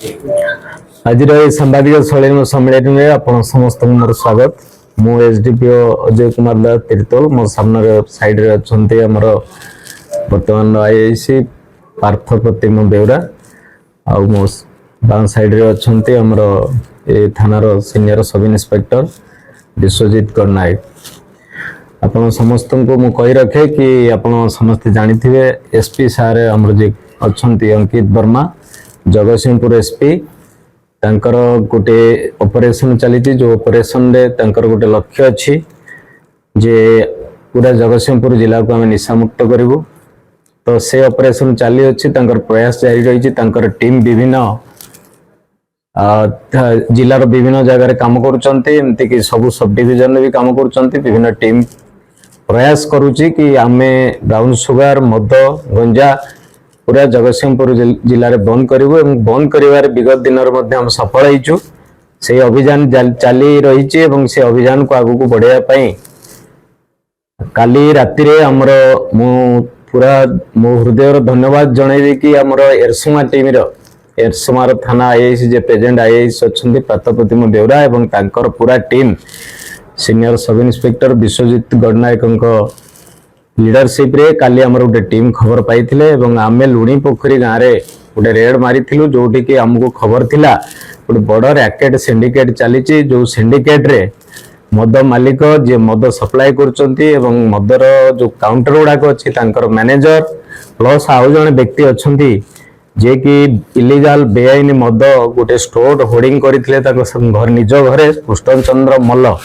आज सांबादिक सम्मेलन में आप समस्त मोर स्वागत। मु एसडीपीओ अजय कुमार दास तिरतोल मो सामने साइड रे अछंती हमर वर्तमान आईआईसी पार्थ प्रतिम बेउरा आ मो बां साइड रे अछंती हमर ए थानार सीनियर सब इन्स्पेक्टर विश्वजीत करनायक। आपण समस्त को मु कहि रखे कि आपण समस्त जानि थिबे एसपी सार हमर जे अछंती अंकित वर्मा जगतसिंहपुर एसपी तांकर गोटे ऑपरेशन चली जो ऑपरेशन रे तांकर गोटे लक्ष्य अच्छी जे पूरा जगतसिंहपुर जिला को आम निशा मुक्त करूँ। तो से ऑपरेशन चली अच्छी तांकर प्रयास जारी रही। तांकर टीम विभिन्न जिलार विभिन्न जगह काम करमती कि सब सब डिविजन भी काम कर विभिन्न टीम प्रयास करुच्ची कि आमे ब्राउन सुगर मद गंजा पूरा जगतसिंहपुर जिले में बंद करूँ। बंद कर विगत दिन हम सफल होइचु। से अभियान चली रही से अभियान को आगू को बढ़ाई काली राति रे हमर मु पूरा मो हृदय धन्यवाद जनइबी कि हमर एरसमा टीम एरसमार थाना आईआईसी जे प्रेजेंट आईआईसी अच्छे पार्थप्रतिम बेउरा एवं तांकर पूरा team senior sub inspector Biswajit Gananayak leadership रे काली हमर गोटे टीम खबर पाइथिले एवं आमे लुणी पोखरी गाँव रे गोटे रेड मारिथिलु जोठी कि हमको खबर थिला गोटे बड़ रैकेट सिंडिकेट चलीची जो सिंडिकेट रे मद मालिक जे मद सप्लाई करचंती एवं मदर जो काउंटर गुड़ाक अच्छी तांकर मैनेजर प्लस आउ जने व्यक्ति अछंती जे कि इलीगल बेआईन मद गोटे स्टोर होर्डिंग करथिले घर निज घरे पुष्टन चंद्र मल्ल।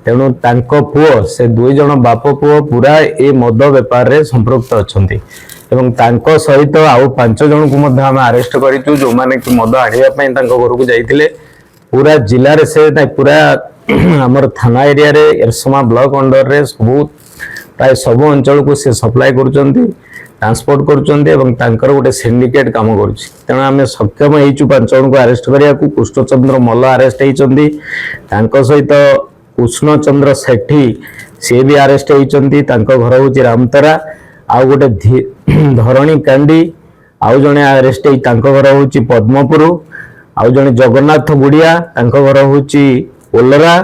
तेणु तांको पुओ से दुई जन बाप पुओ पूरा ए मद बेपार रे संपृक्त अछंती एवं तांको सहित आउ 5 जन को मध्य हम अरेस्ट करिचु जो माने कि मद आनिया पई तांको घर को जाइथिले। पूरा जिल्ला रे से पूरा हमर थाना एरिया रे एरसमा ब्लॉक अंडर रे सब प्राय सब अंचल को से सप्लाई करचंती ट्रांसपोर्ट करचंती एवं तांकर गोटे सिंडिकेट काम करूची। तेणु आम सक्षम होइचु 5 जन को अरेस्ट करिया को पुष्टचंद्र मल्ल अरेस्ट होइचंती तांको सहित कृष्ण चंद्र सेठी सी भी अरेस्ट होइचंती तांको घर होची रामतरा आउ गोटे धरणी कांडी आउ जने अरेस्ट होई तांको घर होची पद्मपुर आउ जने जगन्नाथ गुड़िया तांको घर होची ओलरा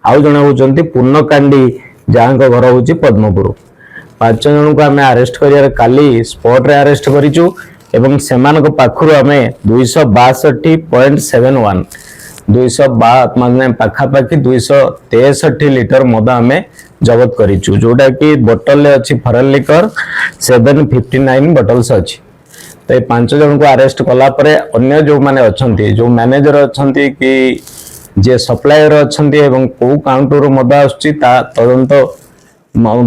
आउ जने होचंती पूर्णकांडी जांको घर होची पद्मपुर। 5 जन को आमे अरेस्ट करिया काली स्पॉट रे अरेस्ट करिचु एवं सेमान को पाखरु आमे 262.71 262 पाखापाखि 263 लिटर मद आम जबत करिचु जोटा कि बोतल अच्छी फरल लिकर 759 बोटल्स अच्छी। तो ये 5 जन को अरेस्ट कला परे अन्य जो माने अछंती जो मैनेजर अछंती कि जे सप्लायर अछंती एवं को काउंटर मद आछी ता तदंत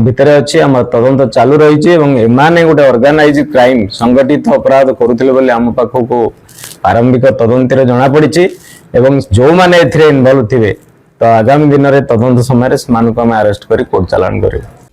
भितर अच्छी आम तदंत चालू रही एवं एमाने गोटे ऑर्गेनाइज क्राइम संगठित अपराध करुथिले बोली आम पाखको प्रारंभिक तदंत रे जणा पड़िछि एवं जो माने एथिरे इन्वॉल्व थिबे तो आगामी दिन रे तदंत समय रे समान को हम अरेस्ट करी कोर्ट चालान करिबो।